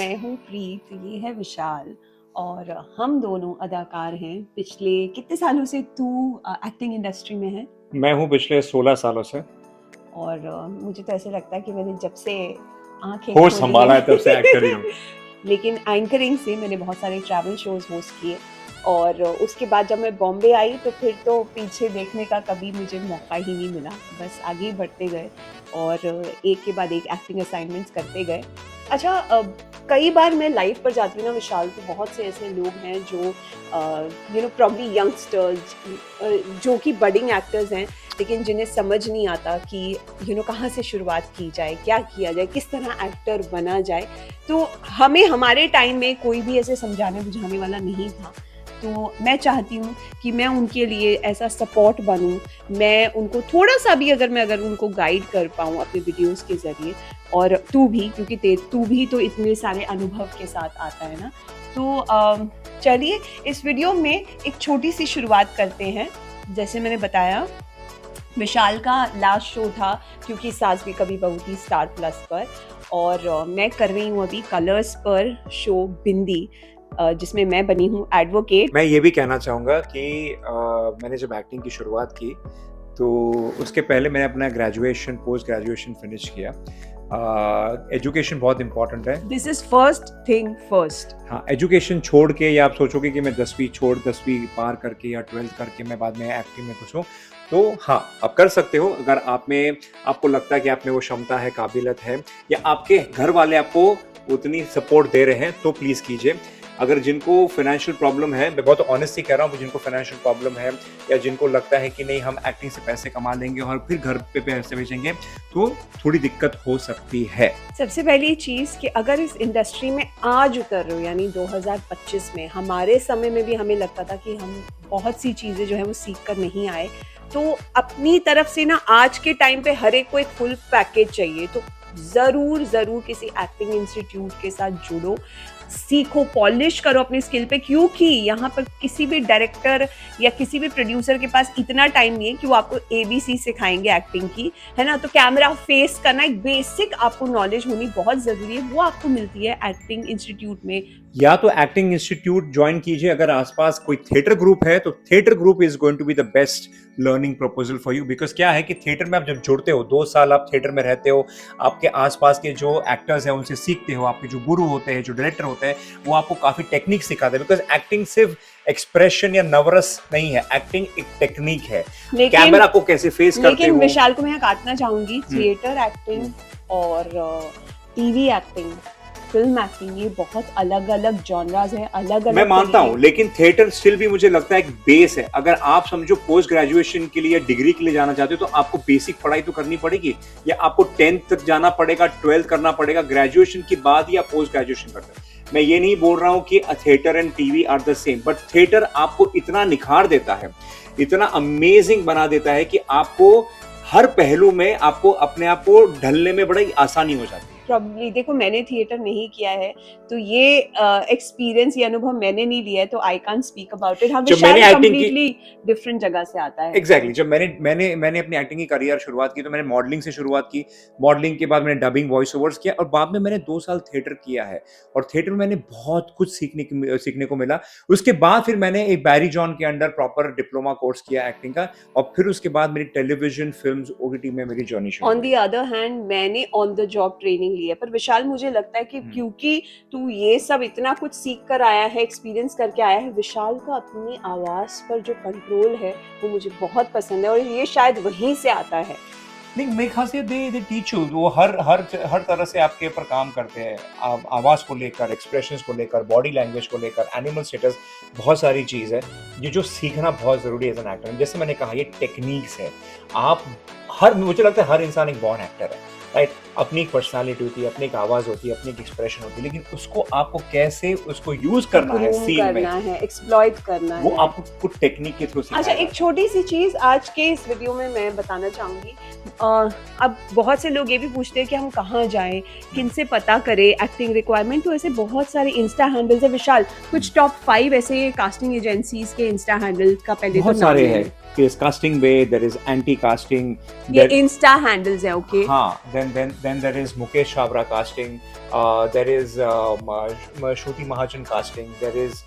मैं हूँ प्रीत, ये है विशाल और हम दोनों अदाकार हैं। पिछले कितने सालों से तू एक्टिंग इंडस्ट्री में है? मैं हूँ पिछले 16 सालों से। और मुझे तो ऐसे लगता है कि मैंने जब से आंखें होश खोली संभाला है तब से एक्टर ही हूँ। है लेकिन एंकरिंग से मैंने बहुत सारे ट्रैवल शोज होस्ट किए और उसके बाद जब मैं बॉम्बे आई तो फिर तो पीछे देखने का कभी मुझे मौका ही नहीं मिला। बस आगे ही बढ़ते गए और एक के बाद एक एक्टिंग असाइनमेंट्स करते गए। अच्छा, कई बार मैं लाइव पर जाती हूँ ना विशाल, तो बहुत से ऐसे लोग हैं जो प्रॉब्ली यंगस्टर्स जो कि बडिंग एक्टर्स हैं, लेकिन जिन्हें समझ नहीं आता कि कहाँ से शुरुआत की जाए, क्या किया जाए, किस तरह एक्टर बना जाए। तो हमें हमारे टाइम में कोई भी ऐसे समझाने बुझाने वाला नहीं था। तो मैं चाहती हूँ कि मैं उनके लिए ऐसा सपोर्ट बनूँ, मैं उनको थोड़ा सा भी अगर उनको गाइड कर पाऊँ अपने वीडियोस के ज़रिए। और तू भी, क्योंकि तू भी तो इतने सारे अनुभव के साथ आता है ना। तो चलिए इस वीडियो में एक छोटी सी शुरुआत करते हैं। जैसे मैंने बताया, विशाल का लास्ट शो था क्योंकि सास भी कभी बहू थी स्टार प्लस पर, और मैं कर रही हूँ अभी कलर्स पर शो बिंदी, जिसमें मैं बनी हूँ एडवोकेट। मैं ये भी कहना चाहूँगा कि मैंने जब एक्टिंग की शुरुआत की तो उसके पहले मैंने अपना ग्रेजुएशन पोस्ट ग्रेजुएशन फिनिश किया। एजुकेशन बहुत इंपॉर्टेंट है। This is first thing first. हाँ, एजुकेशन छोड़ के या आप सोचोगे कि मैं 10वीं पार करके या 12th करके मैं बाद में एक्टिंग में घुसूँ, तो हाँ, आप कर सकते हो। अगर आपको लगता है कि आप में वो क्षमता है, काबिलियत है, या आपके घर वाले आपको उतनी सपोर्ट दे रहे हैं, तो प्लीज़ कीजिए। अगर जिनको फाइनेंशियल प्रॉब्लम है, मैं बहुत ऑनेस्टली कह रहा हूँ, जिनको फाइनेंशियल प्रॉब्लम है या जिनको लगता है कि नहीं हम एक्टिंग से पैसे कमा लेंगे और फिर घर पे पैसे भेजेंगे, तो थोड़ी दिक्कत हो सकती है। सबसे पहली चीज़ कि अगर इस इंडस्ट्री में आज उतर रहे हो, यानी 2025 में, हमारे समय में भी हमें लगता था कि हम बहुत सी चीज़ें जो है वो सीख कर नहीं आए, तो अपनी तरफ से ना आज के टाइम पे हर एक को एक फुल पैकेज चाहिए। तो ज़रूर किसी एक्टिंग इंस्टीट्यूट के साथ जुड़ो, सीखो, पॉलिश करो अपनी स्किल पे, क्योंकि यहाँ पर किसी भी डायरेक्टर या किसी भी प्रोड्यूसर के पास इतना टाइम नहीं है कि वो आपको ABC सिखाएंगे एक्टिंग की, है ना। तो कैमरा फेस करना एक बेसिक आपको नॉलेज होनी बहुत ज़रूरी है, वो आपको मिलती है एक्टिंग इंस्टीट्यूट में। या तो एक्टिंग इंस्टीट्यूट ज्वाइन कीजिए, अगर आसपास कोई थिएटर ग्रुप है तो theatre group is going to be the best learning proposal for you. Because क्या है कि थिएटर में आप जब जुड़ते हो, 2 साल आप थिएटर में रहते हो, आपके आसपास के जो एक्टर्स हैं उनसे सीखते हो, आपके जो गुरु होते हैं, जो डायरेक्टर होते हैं, वो आपको काफी टेक्निक सिखाते हैं। बिकॉज एक्टिंग सिर्फ एक्सप्रेशन या नवरस नहीं है, एक्टिंग एक टेक्निक है। कैमरा को कैसे फेस करते हो। लेकिन विशाल को मैं काटना चाहूंगी, थिएटर एक्टिंग और टीवी एक्टिंग, फिल्म एक्टिंग, ये बहुत अलग अलग जॉनरास हैं, अलग अलग। मैं मानता हूं, लेकिन थिएटर स्टिल भी मुझे लगता है एक बेस है। अगर आप समझो पोस्ट ग्रेजुएशन के लिए, डिग्री के लिए जाना चाहते हो, तो आपको बेसिक पढ़ाई तो करनी पड़ेगी, या आपको 10th तक जाना पड़ेगा, 12th करना पड़ेगा, ग्रेजुएशन के बाद ही आप पोस्ट ग्रेजुएशन करते हैं। मैं ये नहीं बोल रहा हूं कि theatre and TV are the same, but theatre आपको इतना निखार देता है, इतना अमेजिंग बना देता है कि आपको हर पहलू में आपको अपने आप को ढलने में बड़ी आसानी हो जाती है। प्रॉब्ली देखो, मैंने थिएटर नहीं किया है, तो ये एक्सपीरियंस, ये अनुभव मैंने नहीं लिया है, तो I can't speak about it. हाँ, विशाल कंप्लीटली डिफरेंट जगह से आता है। एग्जैक्टली। जब मैंने अपनी एक्टिंग की करियर शुरुआत की, तो मैंने मॉडलिंग से शुरुआत की। मॉडलिंग के बाद मैंने डबिंग, वॉइस ओवर्स किया, और बाद में मैंने 2 साल थिएटर किया है। और थिएटर में मैंने बहुत कुछ सीखने को मिला। उसके बाद फिर मैंने एक बैरी जॉन के अंडर प्रॉपर डिप्लोमा कोर्स किया एक्टिंग का, और फिर उसके बाद मेरी टेलीविजन, फिल्म्स, OTT में मेरी जर्नी शुरू हुई। ऑन द अदर हैंड मैंने ऑन द जॉब ट्रेनिंग ली है। पर विशाल, मुझे लगता है कि क्योंकि तू ये सब इतना कुछ सीख कर आया है, एक्सपीरियंस करके आया है, विशाल का अपनी आवाज पर जो कंट्रोल है वो मुझे बहुत पसंद है, और ये शायद वहीं से आता है। नहीं, मेरे ख्याल से दे टीच यू। वो हर तरह से आपके ऊपर काम करते हैं। आवाज़ को लेकर, एक्सप्रेशंस को लेकर, बॉडी लैंग्वेज को लेकर, एनिमल स्टेटस, बहुत सारी चीज़ है ये जो सीखना बहुत ज़रूरी है एज एन एक्टर। जैसे मैंने कहा, ये टेक्निक्स है। मुझे लगता है हर इंसान एक बॉर्न एक्टर है, राइट। अपनी एक पर्सनालिटी होती है, अपनी एक आवाज़ होती है, अपनी एक एक्सप्रेशन होती है, लेकिन उसको आपको कैसे उसको यूज करना है, सीन में है, एक्सप्लॉइट करना है, वो आपको कुछ टेक्निक के थ्रू सिखाया। अच्छा, एक छोटी सी चीज आज के इस वीडियो में मैं बताना चाहूंगी। अब बहुत से लोग ये भी पूछते हैं कि हम कहाँ जाएं, किनसे पता करें एक्टिंग रिक्वायरमेंट। तो ऐसे बहुत सारे इंस्टा हैंडल्स है विशाल, कुछ टॉप 5 ऐसे कास्टिंग एजेंसीज के इंस्टा हैंडल का पहले बहुत सारे हैं। There is casting way, there is anti casting, ये इंस्टा हैंडल्स है, ओके। हाँ, then then there is Mukesh Chabra casting, there is Shruti Mahajan casting, there is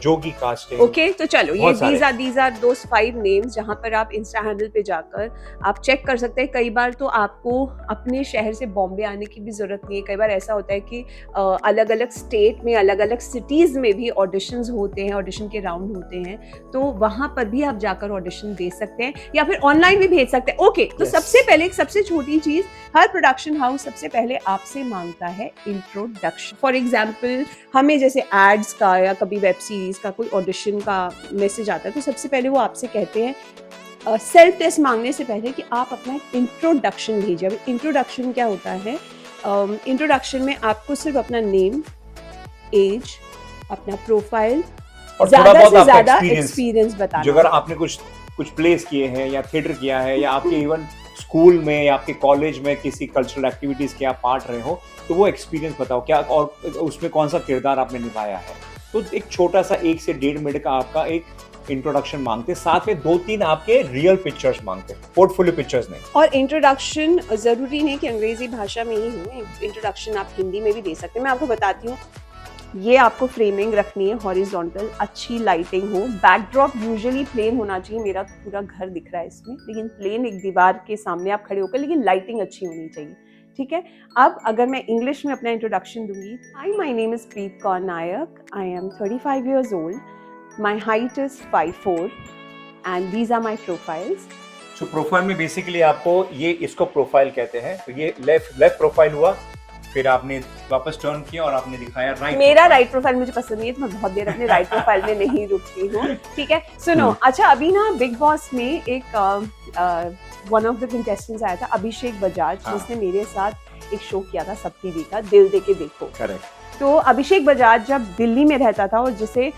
Jogi casting. Okay तो चलो ये बहुत सारे। these are those 5 names जहाँ पर आप इंस्टा हैंडल पे जाकर आप चेक कर सकते हैं। कई बार तो आपको अपने शहर से बॉम्बे आने की भी ज़रूरत नहीं है। कई बार ऐसा होता है कि अलग-अलग स्टेट में, अलग-अलग सिटीज़ में भी ऑडिशंस होते हैं, ऑडिशन के राउंड होते हैं, तो वहाँ पर भी आप जाकर ऑडिशन दे सकते हैं या फिर ऑनलाइन भी भेज सकते हैं। ओके तो Yes. सबसे पहले एक सबसे छोटी चीज़, हर प्रोडक्शन हाउस सबसे पहले आपसे मांगता है इंट्रोडक्शन। फॉर एग्जाम्पल हमें जैसे एड्स का या कभी वेब सीरीज का कोई ऑडिशन का मैसेज आता है तो सबसे पहले वो आपसे कहते हैं सेल्फ टेस्ट मांगने से पहले कि आप अपना इंट्रोडक्शन भेजिए। अब इंट्रोडक्शन क्या होता है? इंट्रोडक्शन में आपको सिर्फ अपना नेम, एज, अपना प्रोफाइल, और ज्यादा थोड़ा बहुत से आपका ज्यादा experience, एक्सपीरियंस बताना। जो अगर आपने कुछ प्लेस किए हैं या थिएटर किया है या आपके इवन स्कूल में या आपके कॉलेज में किसी कल्चरल एक्टिविटीज के आप पार्ट रहे हो, तो वो एक्सपीरियंस बताओ क्या, और उसमें कौन सा किरदार आपने निभाया है। तो एक छोटा सा 1 से 1.5 मिनट का आपका एक इंट्रोडक्शन मांगते, साथ में 2-3 आपके रियल पिक्चर्स मांगते, पोर्टफोलियो पिक्चर्स नहीं। और इंट्रोडक्शन ज़रूरी नहीं कि अंग्रेजी भाषा में ही हो, इंट्रोडक्शन आप हिंदी में भी दे सकते हैं। मैं आपको बताती हूँ, ये आपको फ्रेमिंग रखनी है हॉरिजॉन्टल, अच्छी लाइटिंग हो, बैकड्रॉप यूजुअली प्लेन होना चाहिए। मेरा तो पूरा घर दिख रहा है इसमें, लेकिन प्लेन एक दीवार के सामने आप खड़े होकर, लेकिन लाइटिंग अच्छी होनी चाहिए, ठीक है। अब अगर मैं इंग्लिश में अपना इंट्रोडक्शन दूंगी, hi my name is Preet Kaur Nayak, I am 35 years old, my height is 5'4" and these are my profiles. तो प्रोफाइल में बेसिकली आपको ये, इसको प्रोफाइल कहते हैं। तो ये लेफ्ट प्रोफाइल हुआ, फिर आपने वापस टर्न किया और आपने दिखाया राइट। मेरा राइट प्रोफाइल मुझे पसंद नहीं है, तो मैं बहुत देर अपने राइट प्रोफाइल में नहीं रुकती हूँ, ठीक है। सुनो, अच्छा अभी ना बिग बॉस में एक वन ऑफ द कंटेस्टेंट्स आया था, अभिषेक बजाज, जिसने मेरे साथ एक शो किया था सब टीवी का, दिल दे के देखो। करेक्ट। तो अभिषेक बजाज जब दिल्ली में रहता था और जिसे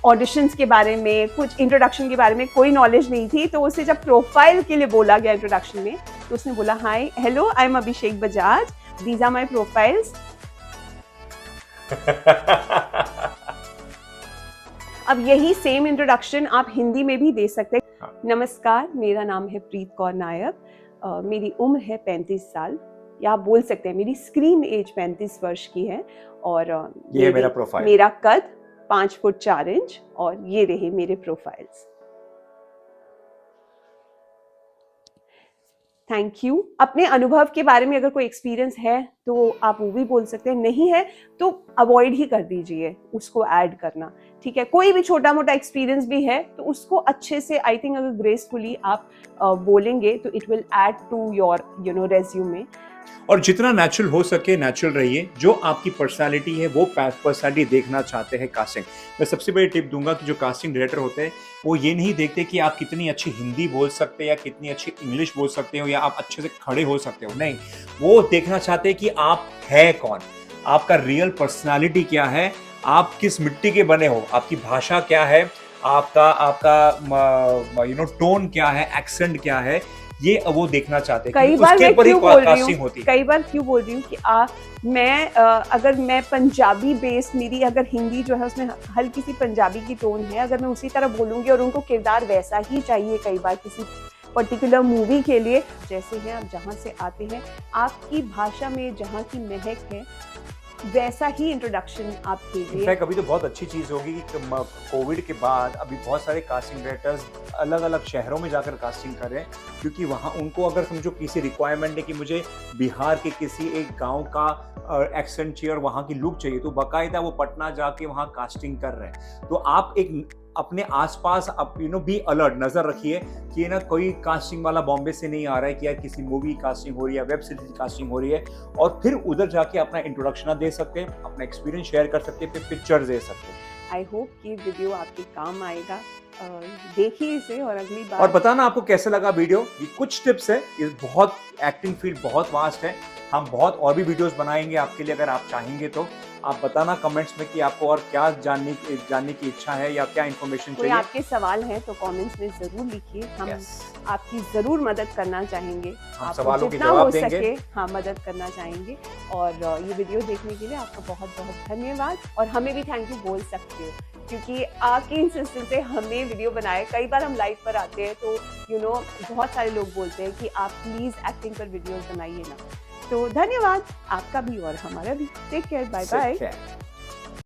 ऑडिशंस के बारे में, कुछ इंट्रोडक्शन के बारे में कोई नॉलेज नहीं थी, तो उसे जब प्रोफाइल के लिए बोला गया इंट्रोडक्शन में, तो उसने बोला, hi hello I am Abhishek Bajaj, these are my profiles। अब यही सेम इंट्रोडक्शन आप हिंदी में भी दे सकते हैं। नमस्कार, मेरा नाम है प्रीत कौर नायक, मेरी उम्र है 35 साल, या आप बोल सकते हैं मेरी स्क्रीन एज 35 वर्ष की है, और ये मेरा प्रोफाइल, मेरा कद 5 फुट 4 इंच, और ये रहे मेरे प्रोफाइल्स। Thank you. अपने अनुभव के बारे में अगर कोई एक्सपीरियंस है तो आप वो भी बोल सकते हैं, नहीं है तो अवॉइड ही कर दीजिए उसको ऐड करना, ठीक है। कोई भी छोटा मोटा एक्सपीरियंस भी है तो उसको अच्छे से, आई थिंक अगर ग्रेसफुली आप बोलेंगे तो it will add to your resume. और जितना नेचुरल हो सके नेचुरल रहिए। जो आपकी पर्सनालिटी है वो पर्सनालिटी देखना चाहते हैं कास्टिंग। मैं सबसे बड़ी टिप दूंगा कि जो कास्टिंग डायरेक्टर होते हैं वो ये नहीं देखते कि आप कितनी अच्छी हिंदी बोल सकते हैं या कितनी अच्छी इंग्लिश बोल सकते हो या आप अच्छे से खड़े हो सकते हो, नहीं, वो देखना चाहते हैं कि आप है कौन, आपका रियल पर्सनालिटी क्या है, आप किस मिट्टी के बने हो, आपकी भाषा क्या है, आपका टोन क्या है, एक्सेंट क्या है, ये वो देखना चाहते हैं। कई बार मैं क्यों बोल रही हूँ कि अगर मैं पंजाबी बेस, मेरी अगर हिंदी जो है उसमें हल्की सी पंजाबी की टोन है, अगर मैं उसी तरह बोलूंगी और उनको किरदार वैसा ही चाहिए कई बार किसी पर्टिकुलर मूवी के लिए, जैसे हैं आप जहाँ से आते हैं, आपकी भाषा में जहाँ की महक है वैसा ही इंट्रोडक्शन आप कीजिए। इनफैक्ट अभी तो बहुत अच्छी चीज़ होगी कि कोविड के बाद अभी बहुत सारे कास्टिंग डायरेक्टर्स अलग अलग शहरों में जाकर कास्टिंग कर रहे हैं, क्योंकि वहाँ उनको अगर समझो किसी रिक्वायरमेंट है कि मुझे बिहार के किसी एक गांव का एक्सेंट चाहिए और वहाँ की लुक चाहिए, तो बाकायदा वो पटना जाके वहाँ कास्टिंग कर रहे हैं। तो आप एक अपने आसपास बी अलर्ट, नजर रखिए कि ना कोई कास्टिंग वाला बॉम्बे से नहीं आ रहा है कि यार किसी मूवी कास्टिंग हो रही है, वेब सीरीज कास्टिंग हो रही है, और फिर उधर जाके अपना इंट्रोडक्शन दे सकते हैं, अपना एक्सपीरियंस शेयर कर सकते हैं, फिर पिक्चर दे सकते हैं। आई होप कि वीडियो आपके काम आएगा, देखिए इसे और अगली बार। और बताना आपको कैसे लगा वीडियो। ये कुछ टिप्स है, ये बहुत एक्टिंग फील्ड बहुत वास्ट है, हम बहुत और भी वीडियोस बनाएंगे आपके लिए, अगर आप चाहेंगे तो। आप बताना कमेंट्स में कि आपको और क्या जानने की इच्छा है या क्या इन्फॉर्मेशन चाहिए। आपके सवाल हैं तो कमेंट्स में जरूर लिखिए, हम आपकी जरूर मदद करना चाहेंगे, हम सवालों के जवाब देंगे, हाँ मदद करना चाहेंगे। और ये वीडियो देखने के लिए आपका बहुत बहुत धन्यवाद, और हमें भी थैंक यू बोल सकते हो, क्योंकि आपकी इंसिस्टेंस से हमें वीडियो बनाए। कई बार हम लाइव पर आते हैं तो बहुत सारे लोग बोलते हैं कि आप प्लीज एक्टिंग पर वीडियोस बनाइए ना, तो धन्यवाद आपका भी और हमारा भी। Take care, bye take bye. Care.